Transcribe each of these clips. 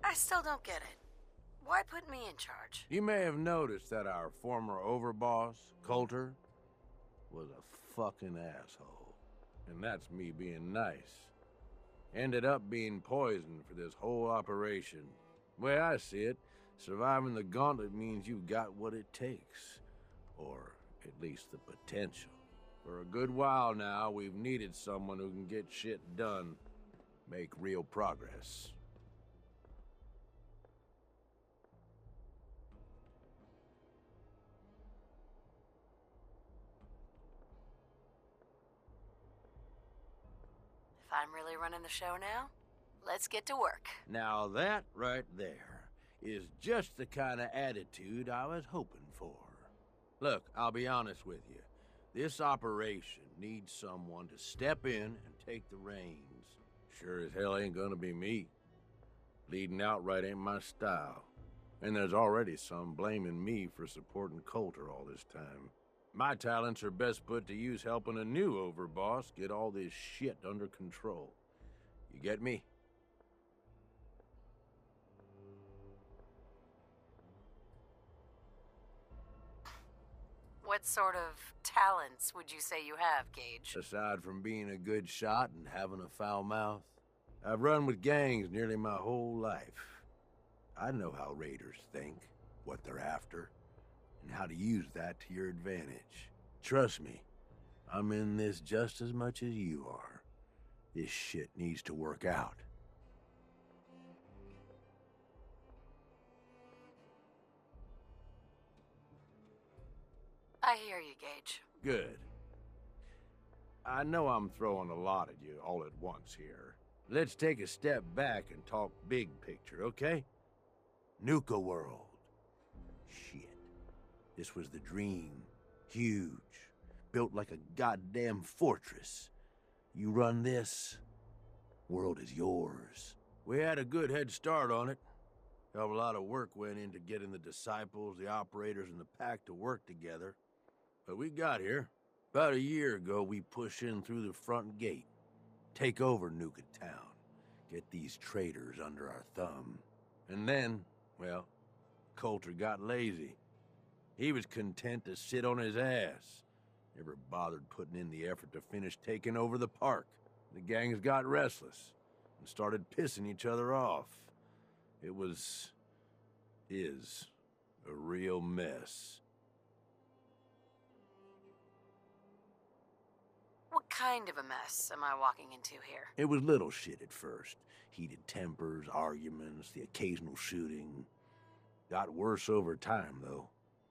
I still don't get it. Why put me in charge? You may have noticed that our former overboss, Coulter, was a fucking asshole. And that's me being nice. Ended up being poisoned for this whole operation. The way I see it, surviving the gauntlet means you've got what it takes. Or at least the potential. For a good while now, we've needed someone who can get shit done. Make real progress. If I'm really running the show now, let's get to work. Now that right there is just the kind of attitude I was hoping for. Look, I'll be honest with you. This operation needs someone to step in and take the reins. Sure as hell ain't gonna be me. Leading outright ain't my style. And there's already some blaming me for supporting Coulter all this time. My talents are best put to use helping a new overboss get all this shit under control. You get me? What sort of talents would you say you have, Gage? Aside from being a good shot and having a foul mouth, I've run with gangs nearly my whole life. I know how raiders think, what they're after, and how to use that to your advantage. Trust me, I'm in this just as much as you are. This shit needs to work out. I hear you, Gage. Good. I know I'm throwing a lot at you all at once here. Let's take a step back and talk big picture, okay? Nuka World. Shit. This was the dream. Huge. Built like a goddamn fortress. You run this, world is yours. We had a good head start on it. Hell of a lot of work went into getting the disciples, the operators, and the pack to work together. But we got here. About a year ago, we push in through the front gate. Take over Nuka Town. Get these traitors under our thumb. And then, well, Coulter got lazy. He was content to sit on his ass. Never bothered putting in the effort to finish taking over the park. The gangs got restless and started pissing each other off. It is a real mess. What kind of a mess am I walking into here? It was little shit at first. Heated tempers, arguments, the occasional shooting. Got worse over time, though.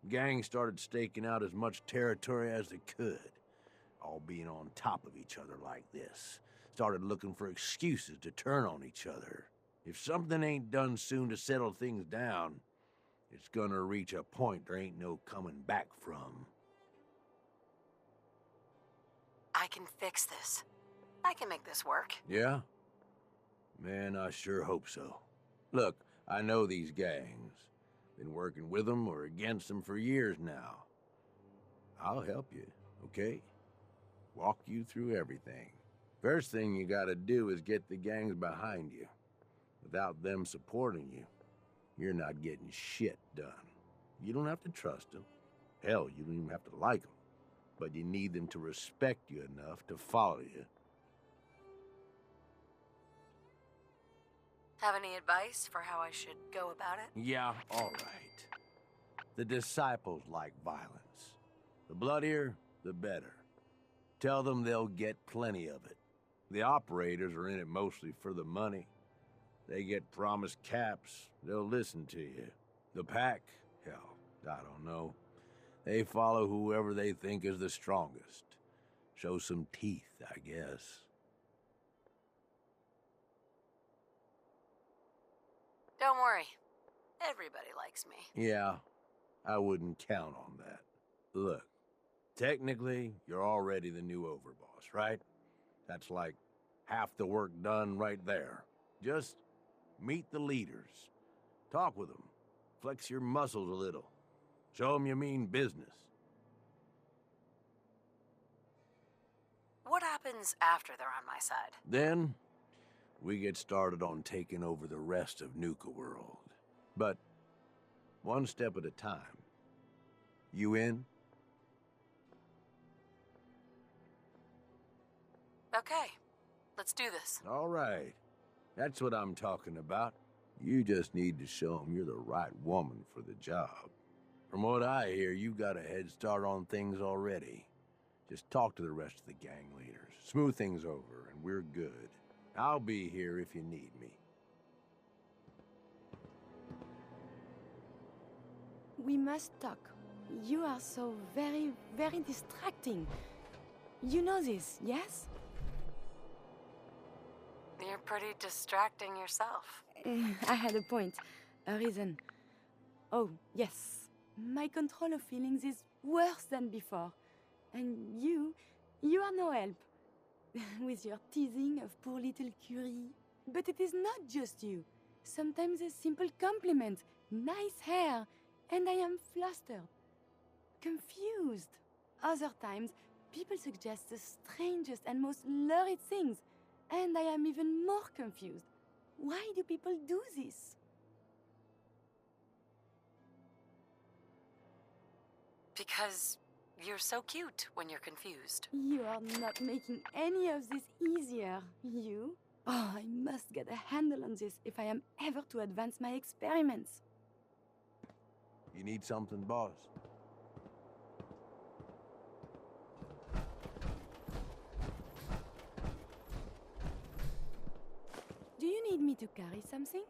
Gangs started staking out as much territory as they could. All being on top of each other like this. Started looking for excuses to turn on each other. If something ain't done soon to settle things down, it's gonna reach a point there ain't no coming back from. I can fix this. I can make this work. Yeah? Man, I sure hope so. Look, I know these gangs. Been working with them or against them for years now. I'll help you, okay? Walk you through everything. First thing you gotta do is get the gangs behind you. Without them supporting you, you're not getting shit done. You don't have to trust them. Hell, you don't even have to like them. But you need them to respect you enough to follow you. Have any advice for how I should go about it? Yeah, all right. The disciples like violence. The bloodier, the better. Tell them they'll get plenty of it. The operators are in it mostly for the money. They get promised caps, they'll listen to you. The pack, hell, I don't know. They follow whoever they think is the strongest. Show some teeth, I guess. Don't worry. Everybody likes me. Yeah, I wouldn't count on that. Look, technically, you're already the new overboss, right? That's like half the work done right there. Just meet the leaders. Talk with them. Flex your muscles a little. Show them you mean business. What happens after they're on my side? Then, we get started on taking over the rest of Nuka World. But one step at a time. You in? Okay, let's do this. All right. That's what I'm talking about. You just need to show them you're the right woman for the job. From what I hear, you got a head start on things already. Just talk to the rest of the gang leaders. Smooth things over, and we're good. I'll be here if you need me. We must talk. You are so very, very distracting. You know this, yes? You're pretty distracting yourself. I had a point, a reason. Oh, yes. My control of feelings is worse than before. And you are no help. With your teasing of poor little Curie. But it is not just you. Sometimes a simple compliment, nice hair, and I am flustered. Confused. Other times, people suggest the strangest and most lurid things, and I am even more confused. Why do people do this? Because you're so cute when you're confused. You are not making any of this easier, you. Oh, I must get a handle on this if I am ever to advance my experiments. You need something, boss? Do you need me to carry something?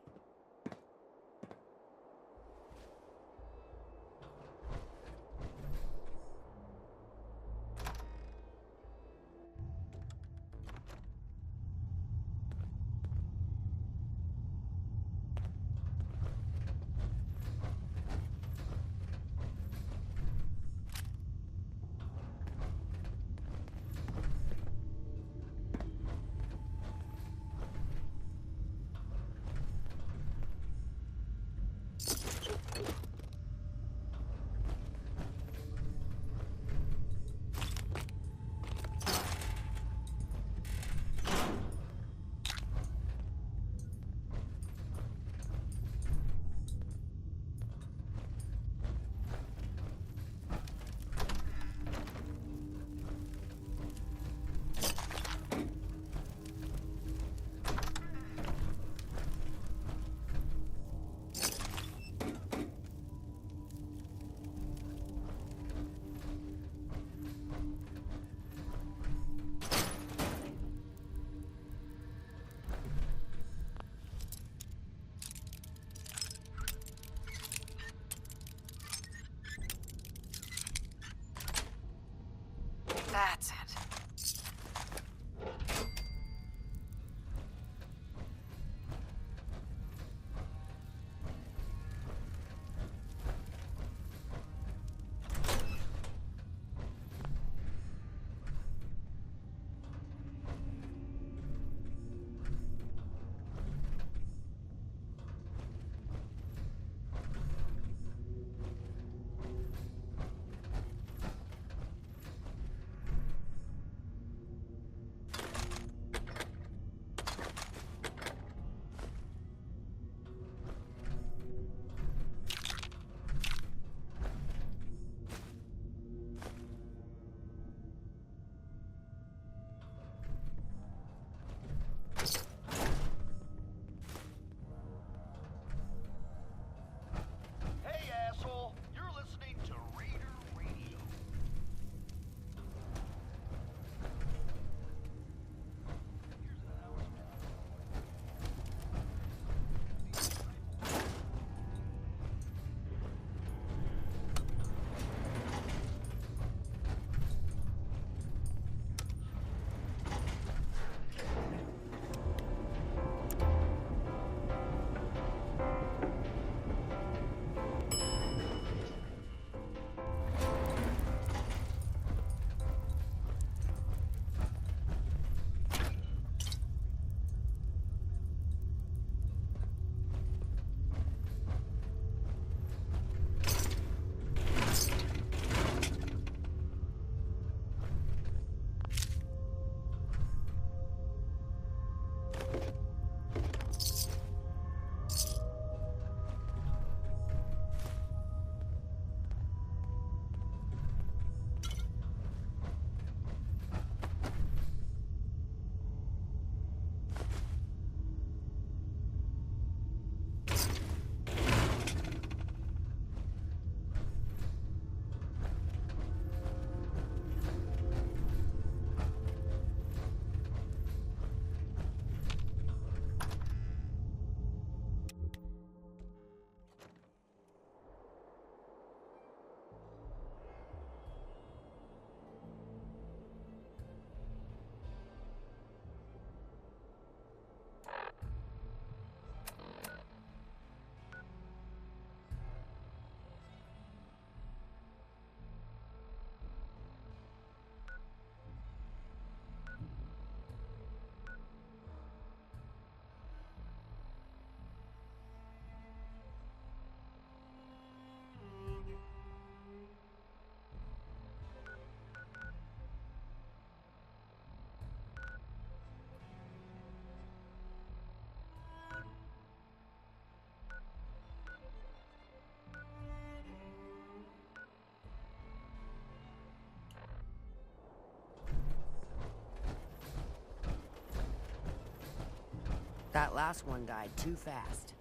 That last one died too fast.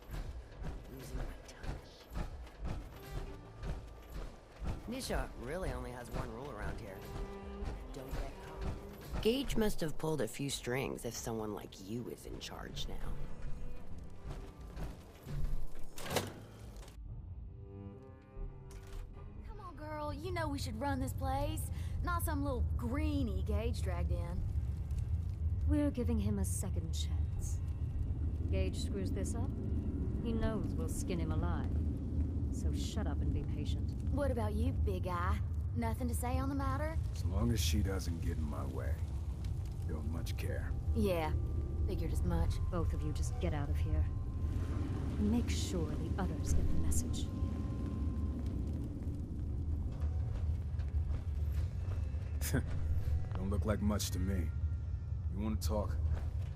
Losing my tongue. Nisha really only has one rule around here. Don't get caught. Gage must have pulled a few strings if someone like you is in charge now. Come on, girl. You know we should run this place. Not some little greenie Gage dragged in. We're giving him a second chance. Gage screws this up, he knows we'll skin him alive. So shut up and be patient. What about you, big guy? Nothing to say on the matter? As long as she doesn't get in my way. Don't much care. Yeah, figured as much. Both of you just get out of here. And make sure the others get the message. Don't look like much to me. You want to talk?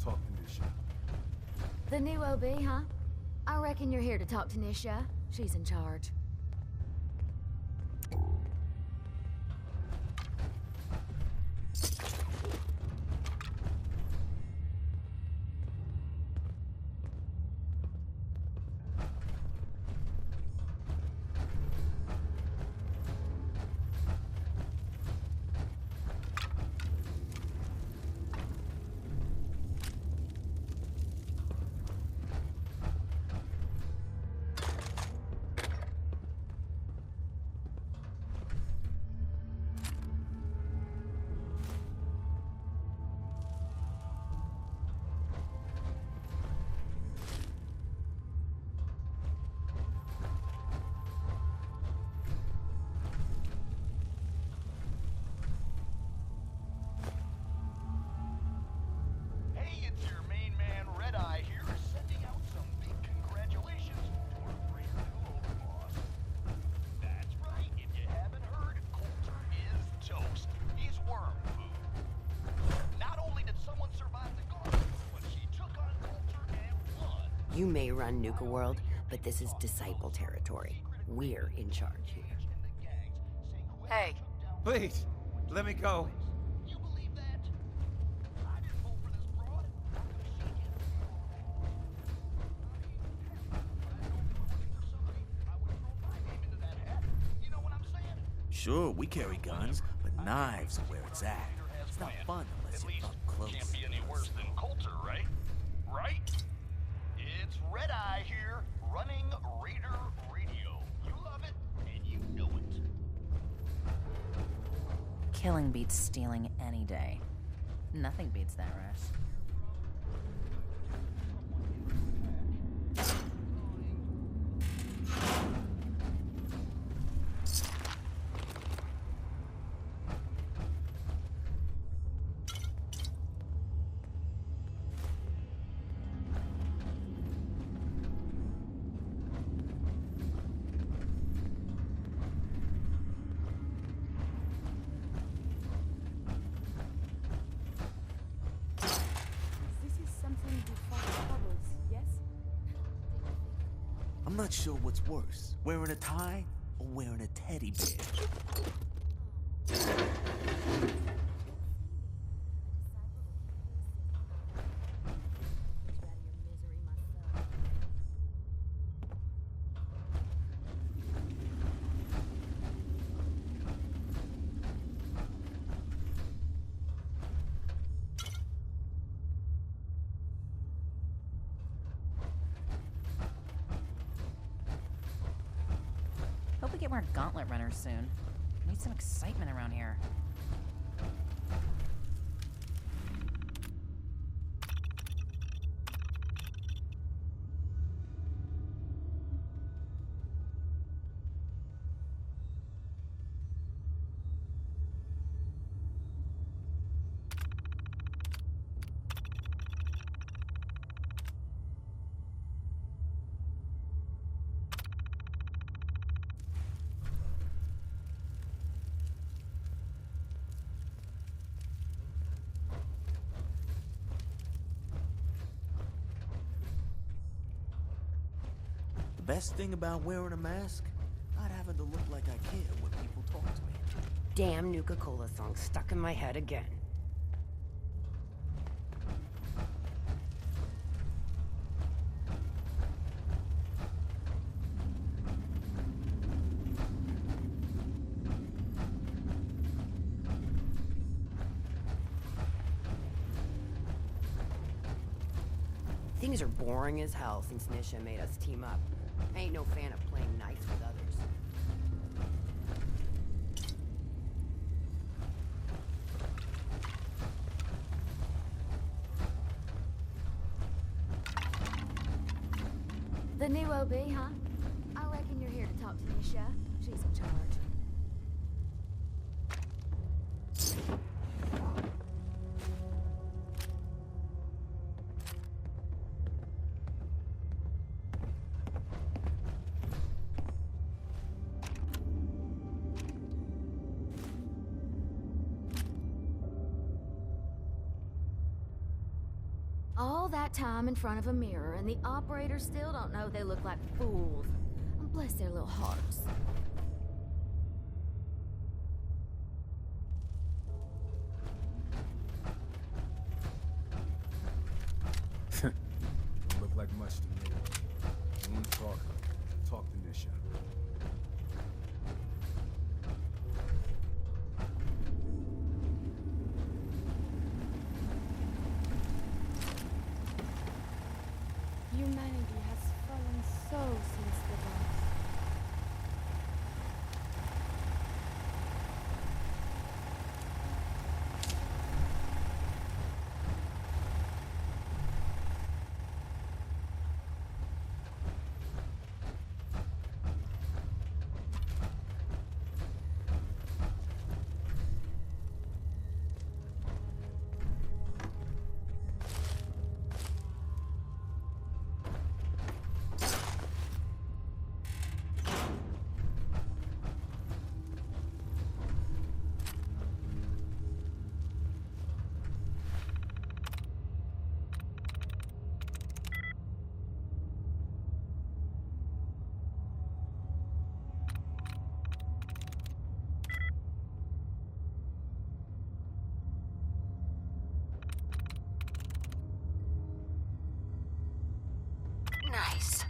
Talk to Nisha. The new OB, huh? I reckon you're here to talk to Nisha. She's in charge. You may run Nuka World, but this is Disciple territory. We're in charge here. Hey, Please, let me go. Sure, we carry guns, but knives are where it's at. It's not fun unless you're up close. Can't be any worse than Coulter, right? Right? It's Red Eye here, running Raider Radio. You love it, and you know it. Killing beats stealing any day. Nothing beats that rush. I'm not sure what's worse, wearing a tie or wearing a teddy bear. Hope we get more gauntlet runners soon. Need some excitement around here. The best thing about wearing a mask, not having to look like I care when people talk to me. Damn Nuka-Cola song stuck in my head again. Things are boring as hell since Nisha made us team up. I ain't no fan of playing nice with others. The new OB, huh? I reckon you're here to talk to Nisha. She's in charge. All that time in front of a mirror, and the operators still don't know they look like fools. Bless their little hearts. Don't look like much to me. You want to talk? Talk to Nisha. Humanity has fallen so since the dawn. Nice.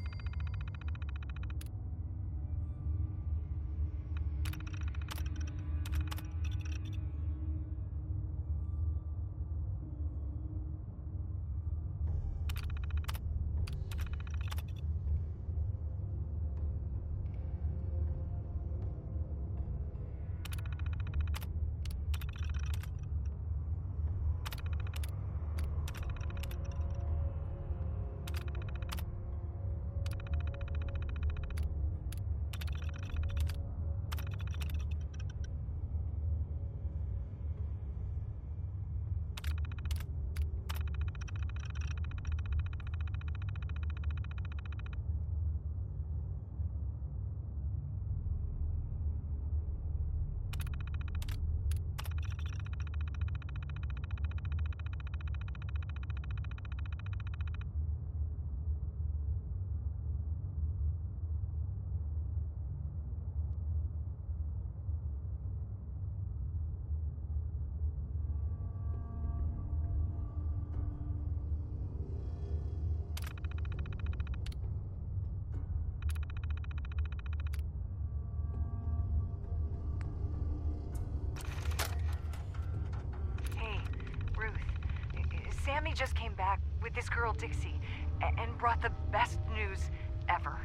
Sammy just came back with this girl Dixie and brought the best news ever.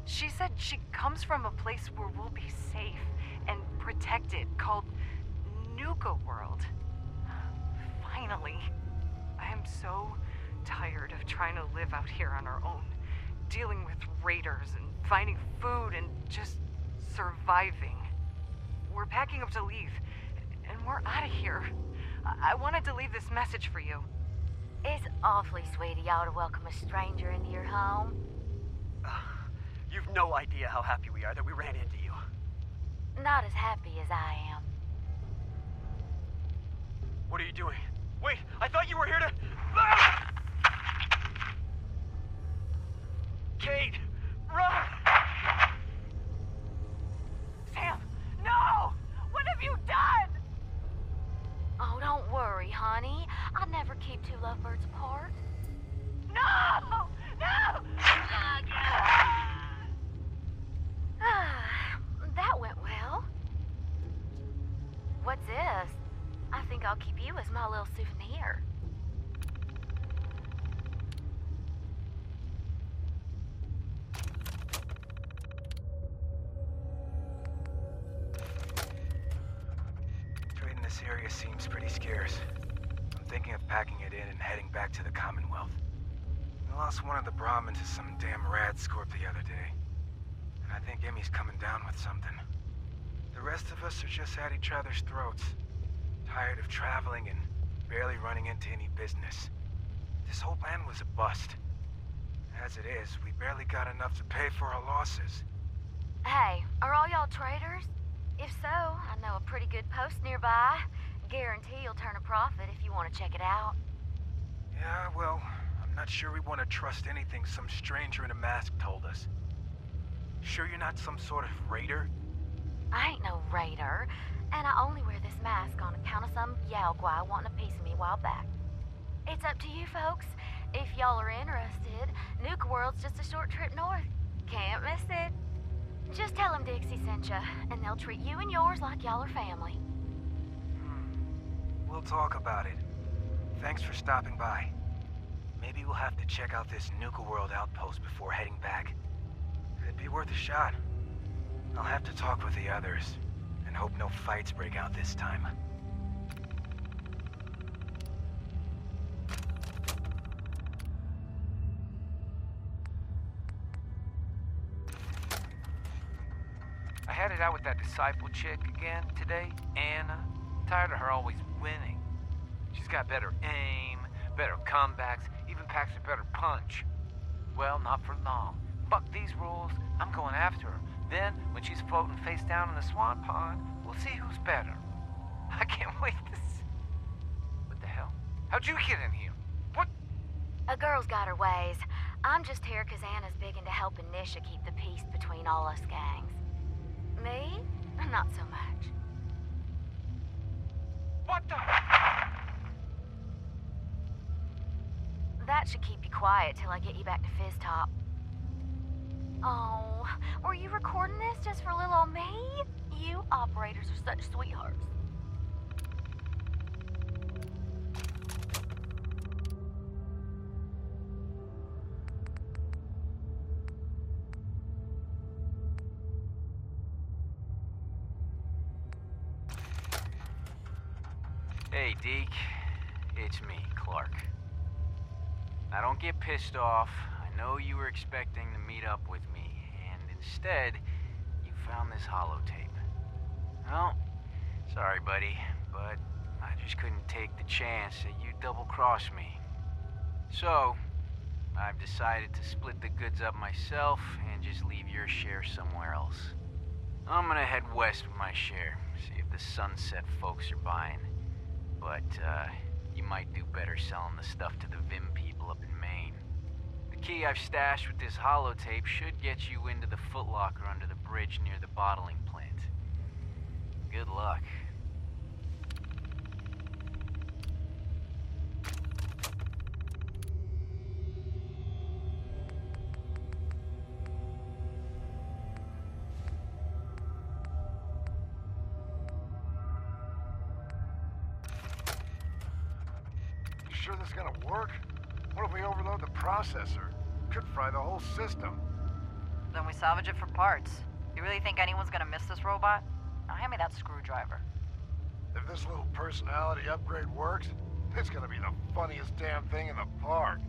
She said she comes from a place where we'll be safe and protected, called Nuka World. Finally. I am so tired of trying to live out here on our own, dealing with raiders and finding food and just surviving. We're packing up to leave, and we're out of here. I wanted to leave this message for you. It's awfully sweet of y'all to welcome a stranger into your home. You've no idea how happy we are that we ran into you. Not as happy as I am. What are you doing? Wait, I thought you were here to... Ah! Kate, run! Sam, no! What have you done? Oh, don't worry, honey. I never keep two lovebirds apart. No! No! That went well. What's this? I think I'll keep you as my little souvenir. area seems pretty scarce. I'm thinking of packing it in and heading back to the Commonwealth. We lost one of the Brahmins to some damn rad scorp the other day. And I think Emmy's coming down with something. The rest of us are just at each other's throats. Tired of traveling and barely running into any business. This whole plan was a bust. As it is, we barely got enough to pay for our losses. Hey, are all y'all traders? If so, I know a pretty good post nearby. Guarantee you'll turn a profit if you want to check it out. Yeah, well, I'm not sure we want to trust anything some stranger in a mask told us. Sure you're not some sort of raider? I ain't no raider, and I only wear this mask on account of some Yao guy wanting a piece of me a while back. It's up to you folks. If y'all are interested, Nuka World's just a short trip north. Can't miss it. Just tell them Dixie sent ya, and they'll treat you and yours like y'all are family. We'll talk about it. Thanks for stopping by. Maybe we'll have to check out this Nuka World outpost before heading back. It'd be worth a shot. I'll have to talk with the others, and hope no fights break out this time. I had it out with that disciple chick again today, Anna. Tired of her always winning. She's got better aim, better comebacks, even packs a better punch. Well, not for long. Fuck these rules, I'm going after her. Then, when she's floating face down in the swan pond, we'll see who's better. I can't wait to see. What the hell? How'd you get in here? What? A girl's got her ways. I'm just here 'cause Anna's big into helping Nisha keep the peace between all us gangs. Me? Not so much. What the? That should keep you quiet till I get you back to Fizz Top. Oh, were you recording this just for little old me? You operators are such sweethearts. Hey, Deke. It's me, Clark. Now, don't get pissed off. I know you were expecting to meet up with me, and instead, you found this holotape. Well, sorry, buddy, but I just couldn't take the chance that you'd double-cross me. So, I've decided to split the goods up myself and just leave your share somewhere else. I'm gonna head west with my share, see if the Sunset folks are buying. But, you might do better selling the stuff to the Vim people up in Maine. The key I've stashed with this holotape should get you into the footlocker under the bridge near the bottling plant. Good luck. Sure this is gonna work? What if we overload the processor? Could fry the whole system. Then we salvage it for parts. You really think anyone's gonna miss this robot? Now hand me that screwdriver. If this little personality upgrade works, it's gonna be the funniest damn thing in the park.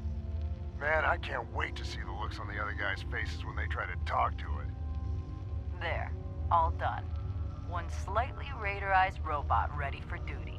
Man, I can't wait to see the looks on the other guys' faces when they try to talk to it. There. All done. One slightly raiderized robot ready for duty.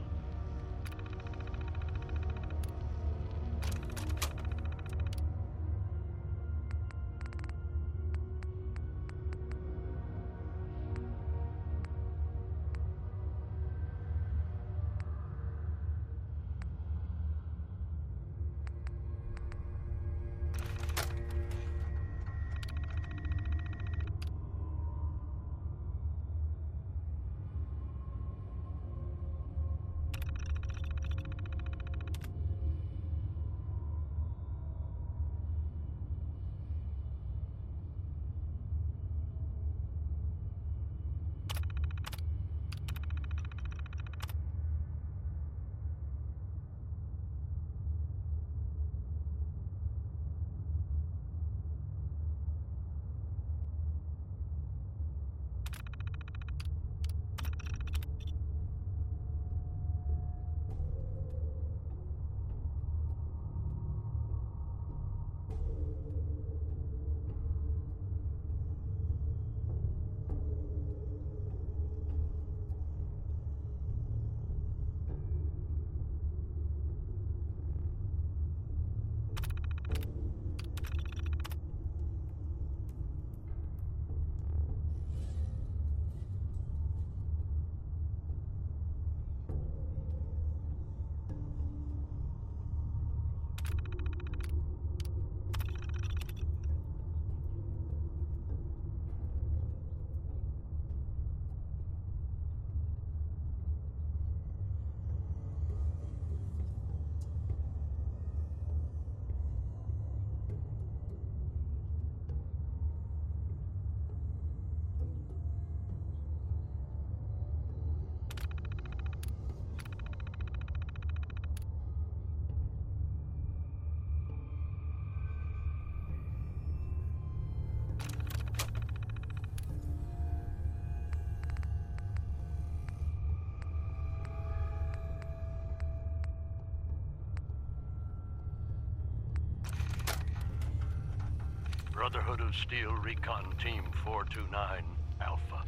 Brotherhood of Steel Recon Team 429, Alpha.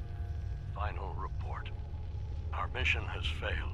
Final report. Our mission has failed.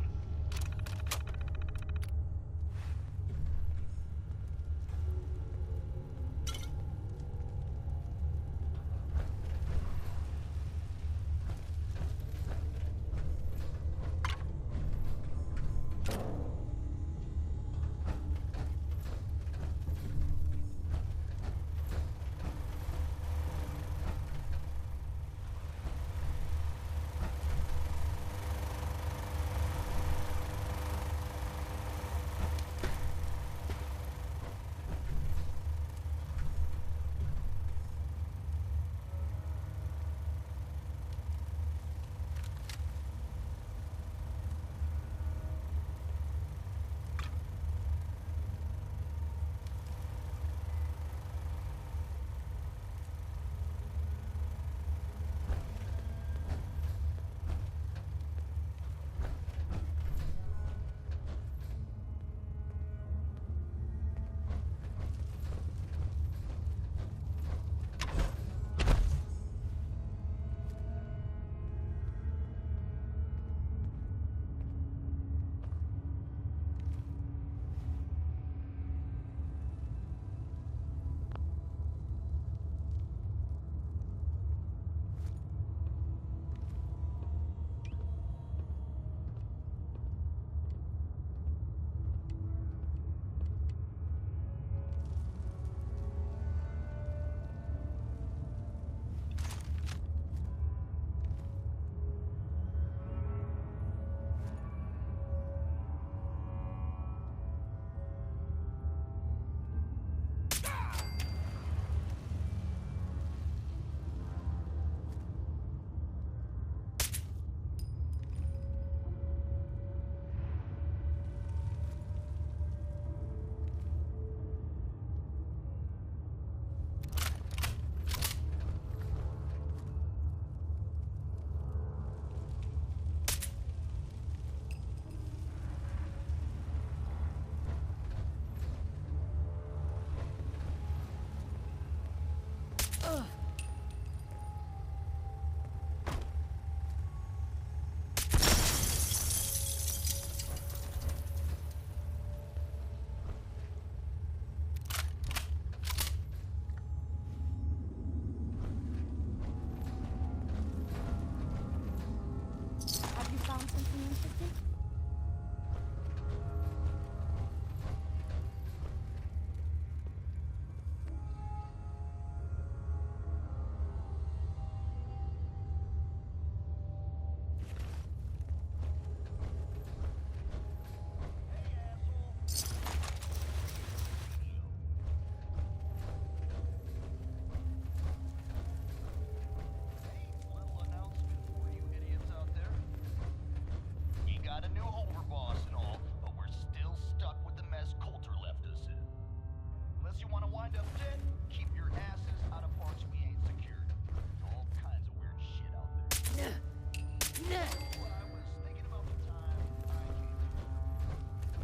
Have you found something interesting? We got a new overboss and all, but we're still stuck with the mess Coulter left us in. Unless you want to wind up dead, keep your asses out of parts we ain't secured. There's all kinds of weird shit out there. Well, I was thinking about the time I came to.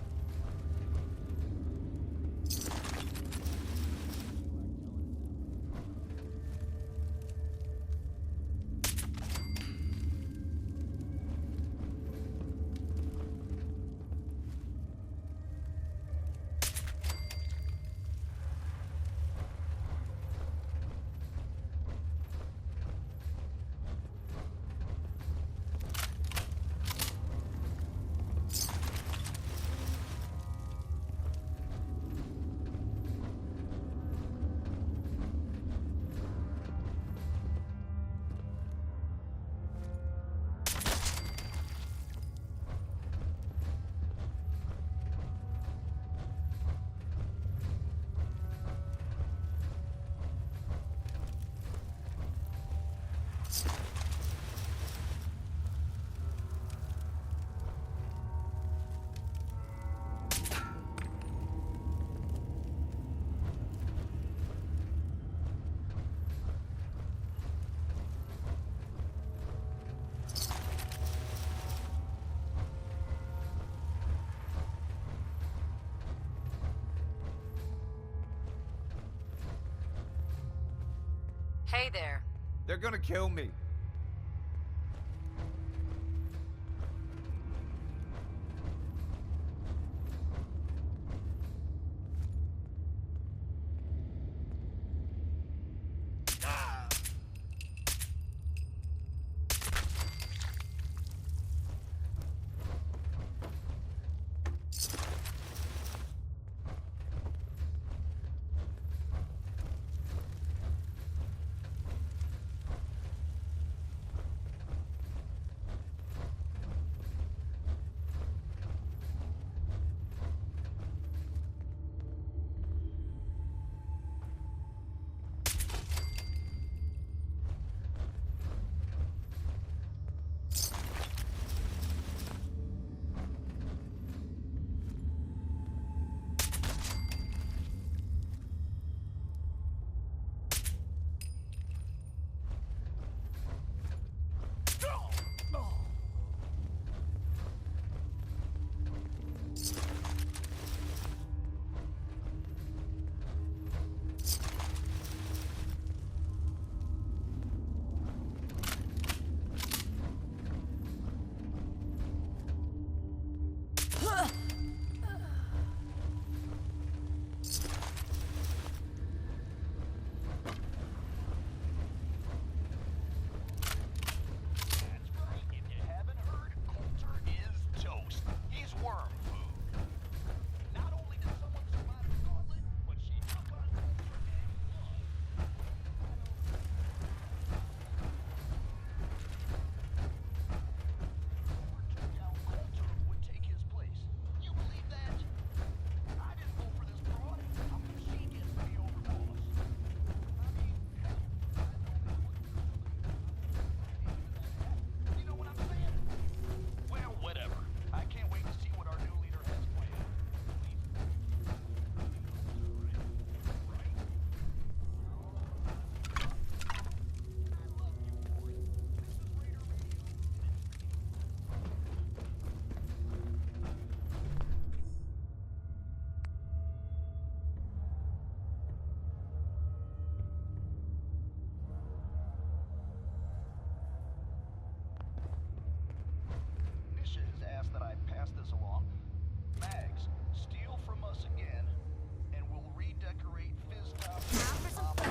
Hey there. They're gonna kill me.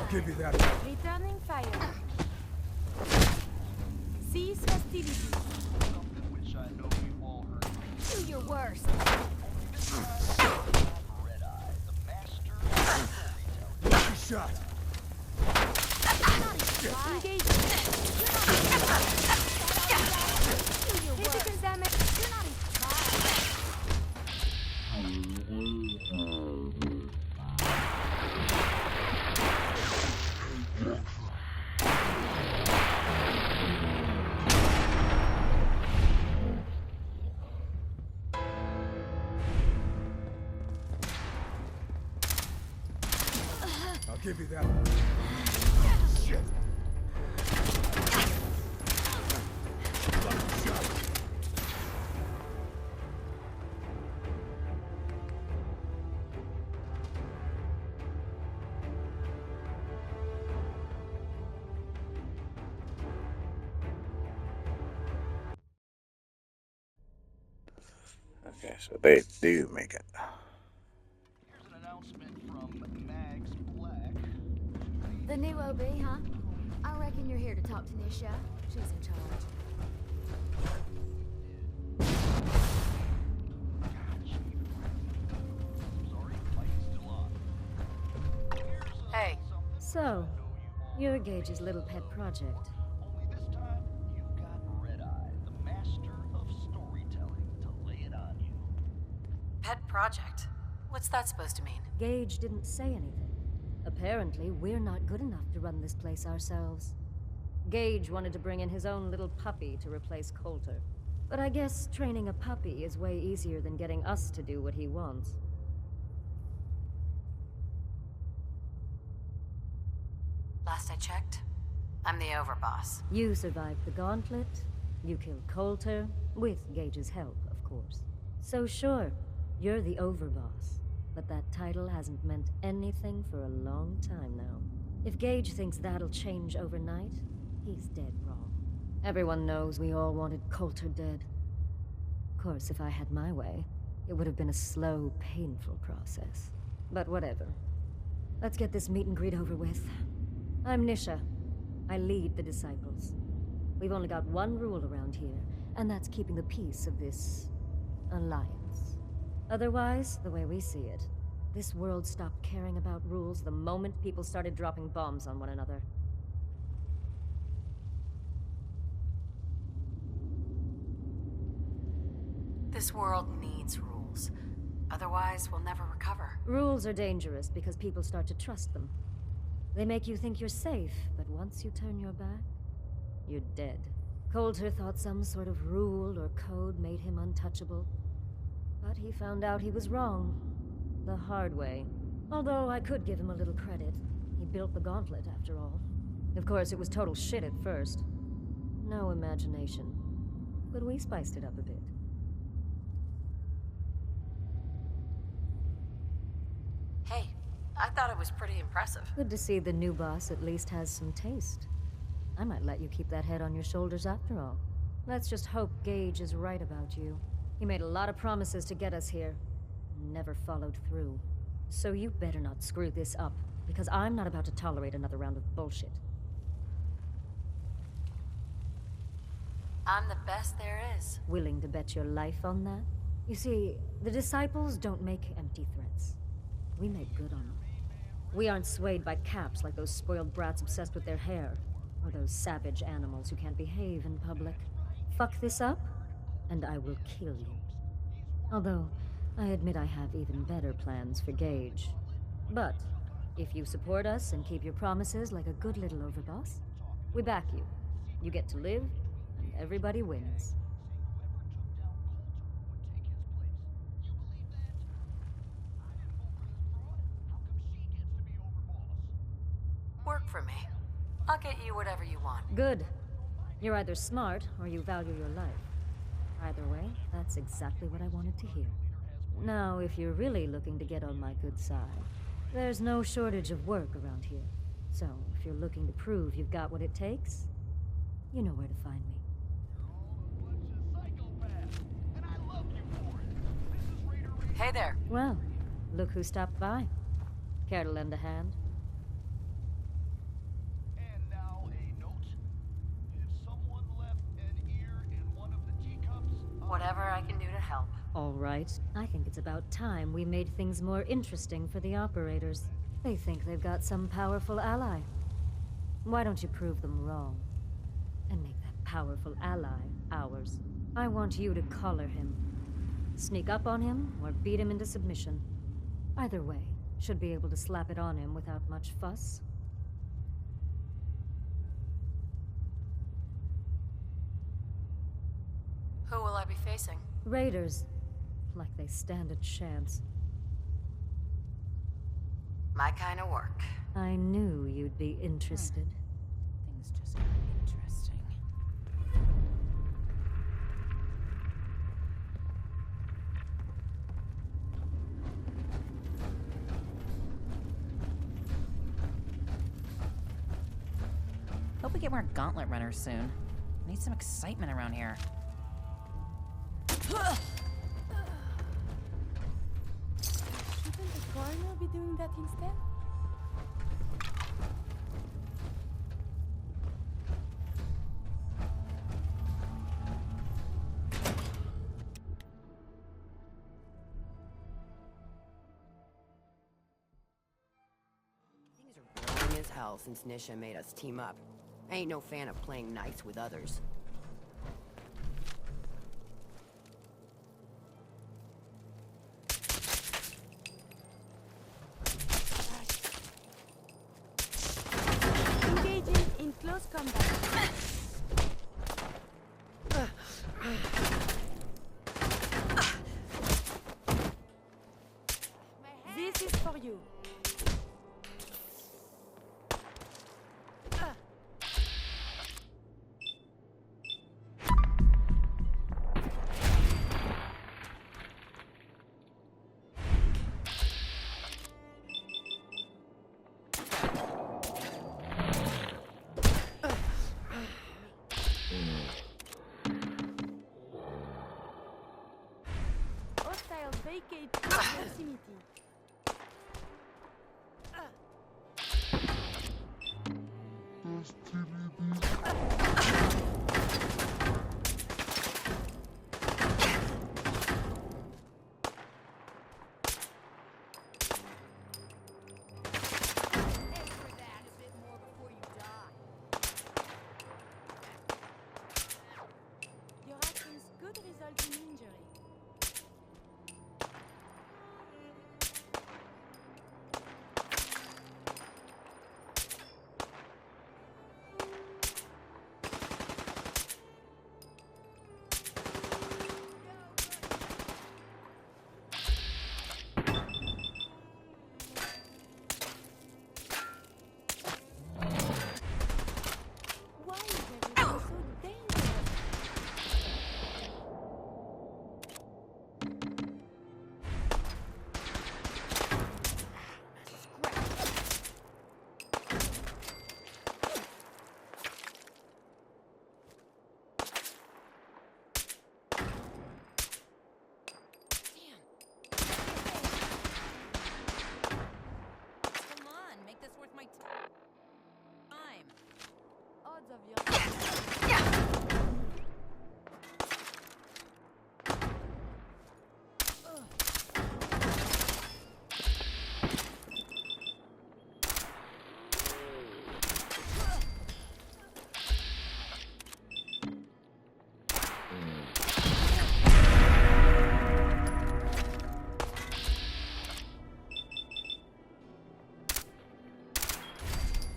I'll give you that. Returning fire. Cease hostilities. Do your worst. Lucky shot. Engage. Critical damage. You're not I'll give you that. Shit. Lucky shot. Okay, so they do make it. the new OB, huh? I reckon you're here to talk to Nisha. She's in charge. Hey. So, you're Gage's little pet project. Pet project? What's that supposed to mean? Gage didn't say anything. Apparently, we're not good enough to run this place ourselves. Gage wanted to bring in his own little puppy to replace Coulter. But I guess training a puppy is way easier than getting us to do what he wants. Last I checked, I'm the overboss. You survived the gauntlet. You killed Coulter, with Gage's help, of course. So sure, you're the overboss. But that title hasn't meant anything for a long time now. If Gage thinks that'll change overnight, he's dead wrong. Everyone knows we all wanted Coulter dead. Of course, if I had my way, it would have been a slow, painful process. But whatever. Let's get this meet and greet over with. I'm Nisha. I lead the Disciples. We've only got one rule around here, and that's keeping the peace of this alliance. Otherwise, the way we see it, this world stopped caring about rules the moment people started dropping bombs on one another. This world needs rules. Otherwise, we'll never recover. Rules are dangerous because people start to trust them. They make you think you're safe, but once you turn your back, you're dead. Coulter thought some sort of rule or code made him untouchable. But he found out he was wrong. The hard way. Although I could give him a little credit. He built the gauntlet, after all. Of course, it was total shit at first. No imagination. But we spiced it up a bit. Hey, I thought it was pretty impressive. Good to see the new boss at least has some taste. I might let you keep that head on your shoulders after all. Let's just hope Gage is right about you. He made a lot of promises to get us here. Never followed through. So you better not screw this up, because I'm not about to tolerate another round of bullshit. I'm the best there is. Willing to bet your life on that? You see, the Disciples don't make empty threats. We make good on them. We aren't swayed by caps like those spoiled brats obsessed with their hair, or those savage animals who can't behave in public. Fuck this up, and I will kill you. Although, I admit I have even better plans for Gage. But, if you support us and keep your promises like a good little overboss, we back you. You get to live, and everybody wins. Work for me. I'll get you whatever you want. Good. You're either smart, or you value your life. Either way, that's exactly what I wanted to hear. Now, if you're really looking to get on my good side, there's no shortage of work around here. So, if you're looking to prove you've got what it takes, you know where to find me. Hey there. Well, look who stopped by. Care to lend a hand? Whatever I can do to help. All right. I think it's about time we made things more interesting for the operators. They think they've got some powerful ally. Why don't you prove them wrong? And make that powerful ally ours. I want you to collar him. Sneak up on him, or beat him into submission. Either way, should be able to slap it on him without much fuss. Who will I be facing? Raiders. Like they stand a chance. My kind of work. I knew you'd be interested. Things just got interesting. Hope we get more gauntlet runners soon. Need some excitement around here. Shouldn't the coroner be doing that instead? Things are boring as hell since Nisha made us team up. I ain't no fan of playing nice with others. Engaging in close combat. This is for you. proximity. Your actions could result in injury. Why is everything so dangerous? Come on, make this worth my time. Odds of your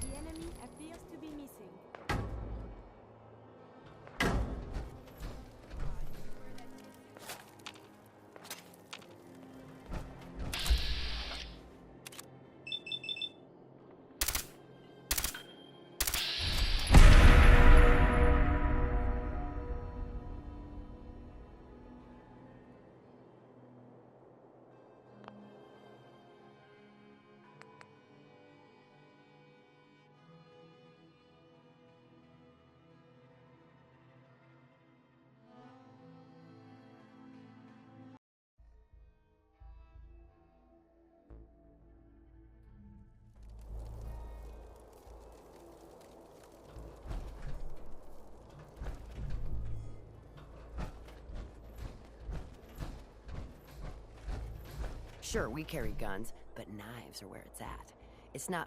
The enemy appears to be missing. Sure, we carry guns, but knives are where it's at. It's not.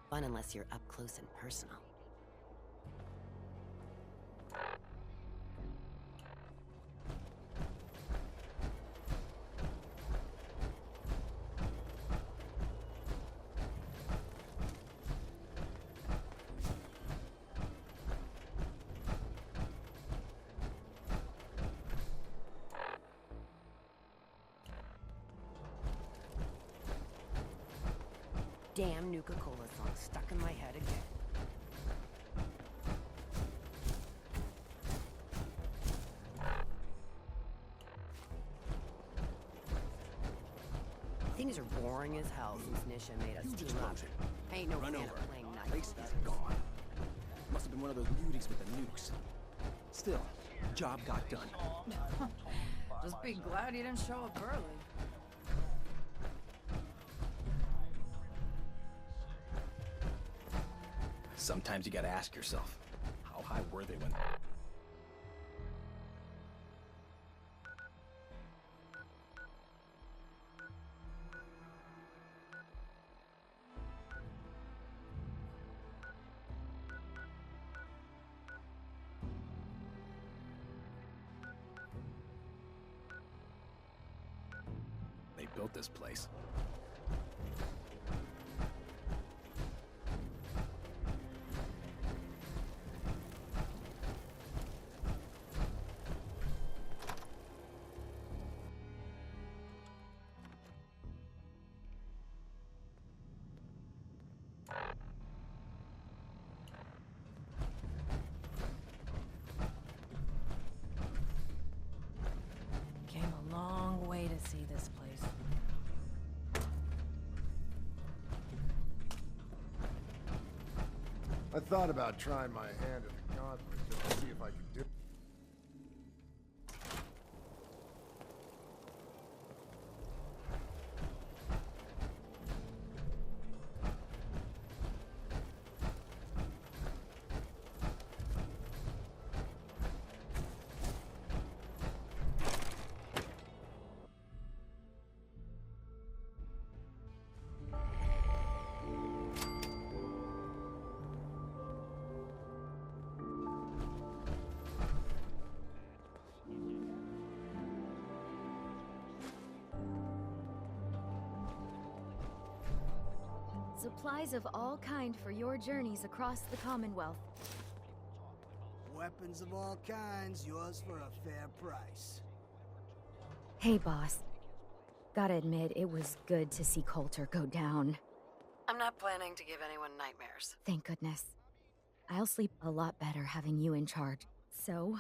Fun unless you're up close and personal. Damn Nuka-Cola song stuck in my head again. Things are boring as hell since Nisha made us team up. I ain't no fan of playing nice. Places are gone. Must have been one of those muties with the nukes. Still, job got done. Just be glad you didn't show up early. Sometimes you gotta ask yourself, how high were they when... They built this place. Came a I thought about trying my hand at the gauntlet just to see if I could do. Supplies of all kind for your journeys across the Commonwealth. Weapons of all kinds, yours for a fair price. Hey, boss. Gotta admit, it was good to see Coulter go down. I'm not planning to give anyone nightmares. Thank goodness. I'll sleep a lot better having you in charge. So,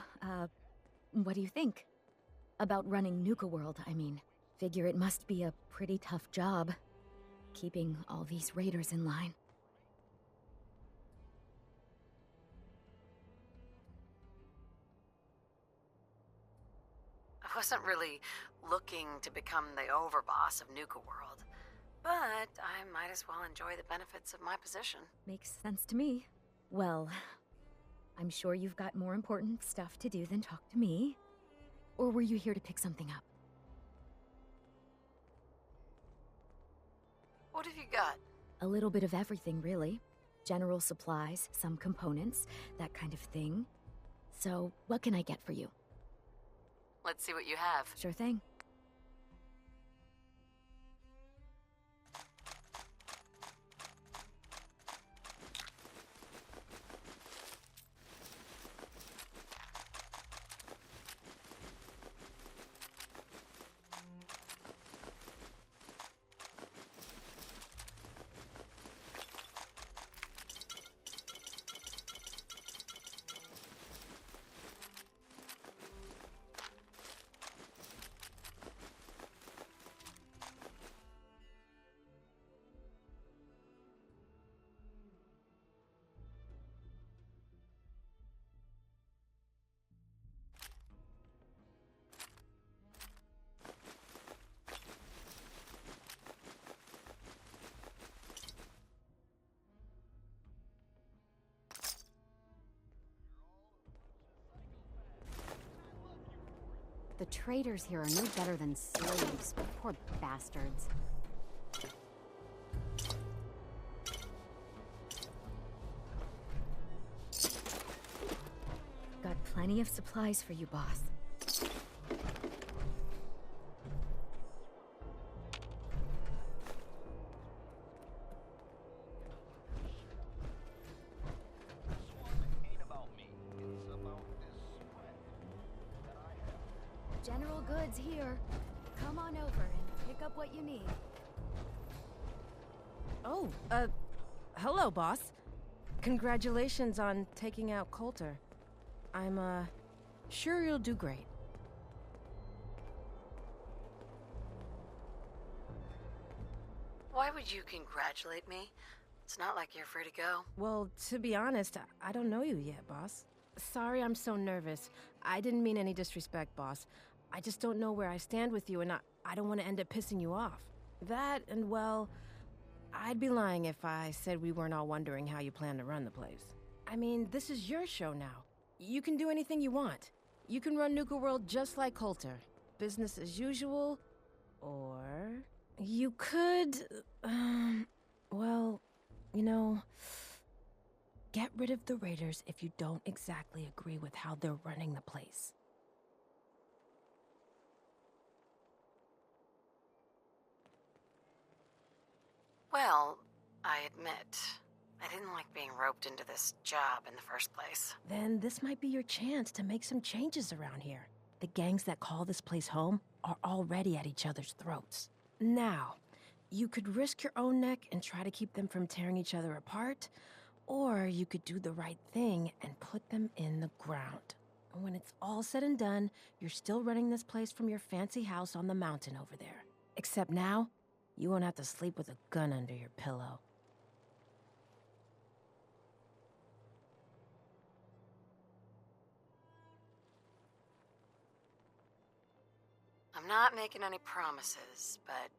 what do you think? About running Nuka World, I mean. Figure it must be a pretty tough job, keeping all these raiders in line. I wasn't really looking to become the overboss of Nuka World, but I might as well enjoy the benefits of my position. Makes sense to me. Well, I'm sure you've got more important stuff to do than talk to me. Or were you here to pick something up? What have you got? A little bit of everything, really. General supplies, some components, that kind of thing. So, what can I get for you? Let's see what you have. Sure thing. The traders here are no better than slaves. Poor bastards. Got plenty of supplies for you, boss. General goods here. Come on over and pick up what you need. Oh, hello, boss. Congratulations on taking out Coulter. I'm, sure you'll do great. Why would you congratulate me? It's not like you're free to go. Well, to be honest, I don't know you yet, boss. Sorry I'm so nervous. I didn't mean any disrespect, boss. I just don't know where I stand with you, and I don't want to end up pissing you off. That, and well, I'd be lying if I said we weren't all wondering how you plan to run the place. I mean, this is your show now. You can do anything you want. You can run Nuka World just like Coulter. Business as usual, or you could, well, you know, get rid of the raiders if you don't exactly agree with how they're running the place. Well, I admit, I didn't like being roped into this job in the first place. Then this might be your chance to make some changes around here. The gangs that call this place home are already at each other's throats. Now, you could risk your own neck and try to keep them from tearing each other apart, or you could do the right thing and put them in the ground. And when it's all said and done, you're still running this place from your fancy house on the mountain over there. Except now, you won't have to sleep with a gun under your pillow. I'm not making any promises, but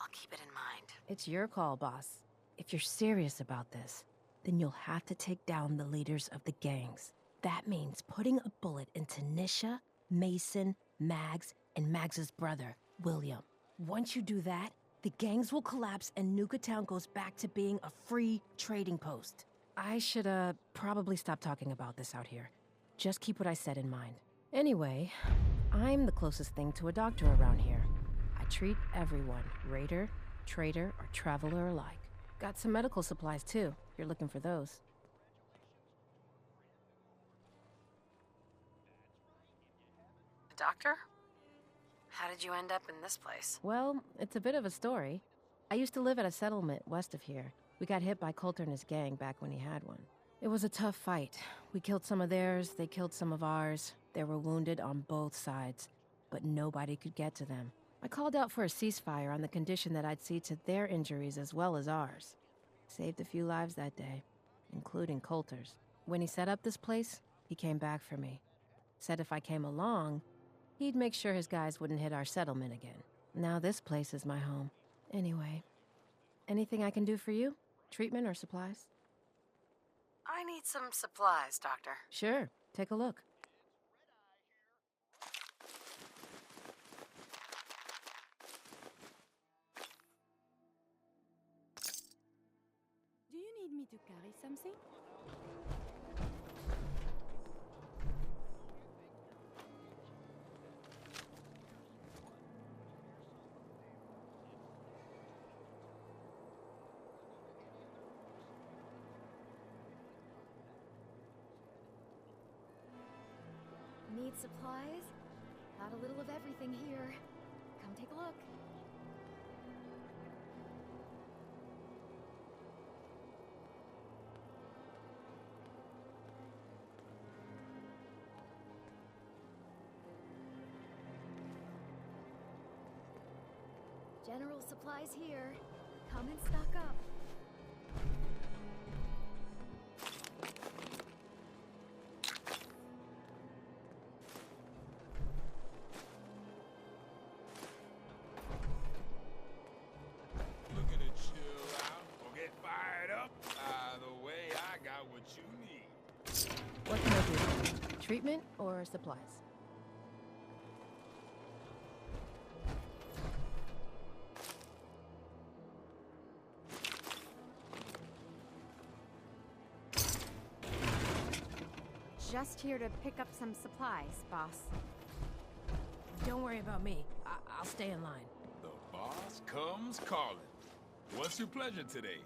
I'll keep it in mind. It's your call, boss. If you're serious about this, then you'll have to take down the leaders of the gangs. That means putting a bullet into Nisha, Mason, Mags, and Mags's brother, William. Once you do that, the gangs will collapse and Nuka Town goes back to being a free trading post. I should, probably stop talking about this out here. Just keep what I said in mind. Anyway, I'm the closest thing to a doctor around here. I treat everyone, raider, trader, or traveler alike. Got some medical supplies too, if you're looking for those. A doctor? How did you end up in this place? Well, it's a bit of a story. I used to live at a settlement west of here. We got hit by Coulter and his gang back when he had one. It was a tough fight. We killed some of theirs, they killed some of ours. There were wounded on both sides, but nobody could get to them. I called out for a ceasefire on the condition that I'd see to their injuries as well as ours. Saved a few lives that day, including Coulter's. When he set up this place, he came back for me. Said if I came along, he'd make sure his guys wouldn't hit our settlement again. Now this place is my home. Anyway, anything I can do for you? Treatment or supplies? I need some supplies, Doctor. Sure, take a look. Do you need me to carry something? Need supplies? Got a little of everything here. Come take a look. General supplies here. Come and stock up. Looking to chill out or get fired up? Either way, I got what you need. What can I do? Treatment or supplies? Just here to pick up some supplies, boss. Don't worry about me. I'll stay in line. The boss comes calling. What's your pleasure today?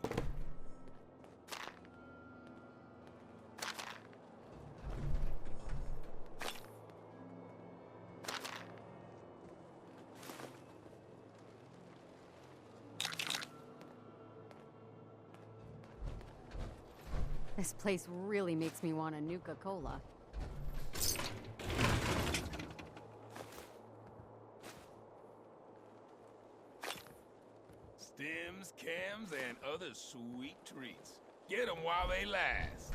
This place really makes me want a Nuka-Cola. Stems, cams, and other sweet treats. Get them while they last.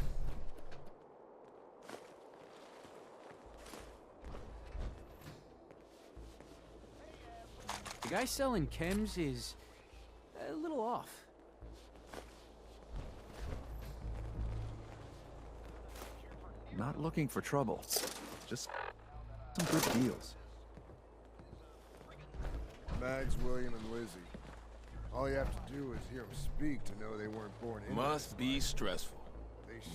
The guy selling chems is a little off. Not looking for trouble. Just some good deals. Mags, William, and Lizzie. All you have to do is hear them speak to know they weren't born in. Must be stressful.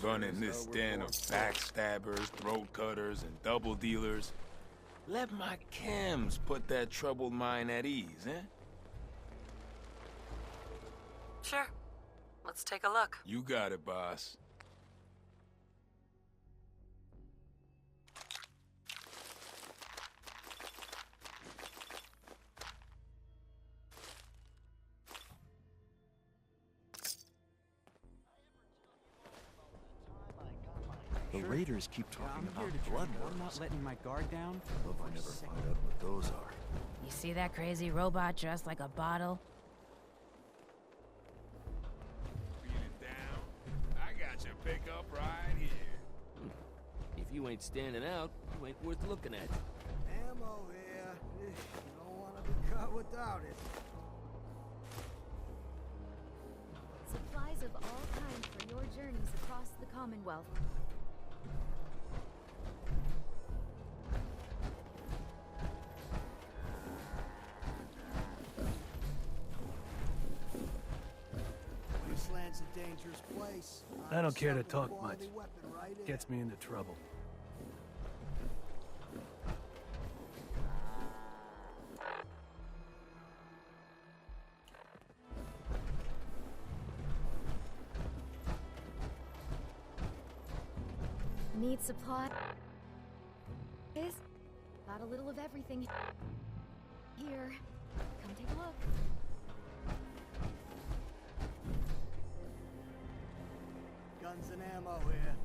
Running this den of backstabbers, throat cutters, and double dealers. Let my chems put that troubled mind at ease, eh? Sure. Let's take a look. You got it, boss. The raiders keep talking about blood I'm not letting my guard down. Hope I never find out what those are. You see that crazy robot dressed like a bottle? Feeling down? I got your pickup right here. If you ain't standing out, you ain't worth looking at. Ammo here. Not without it. Supplies of all kinds for your journeys across the Commonwealth. Wasteland's a dangerous place. I don't care to Suck a talk quality much. weapon right in. Gets me into trouble. Need supply? Got a little of everything here. Come take a look. Guns and ammo here.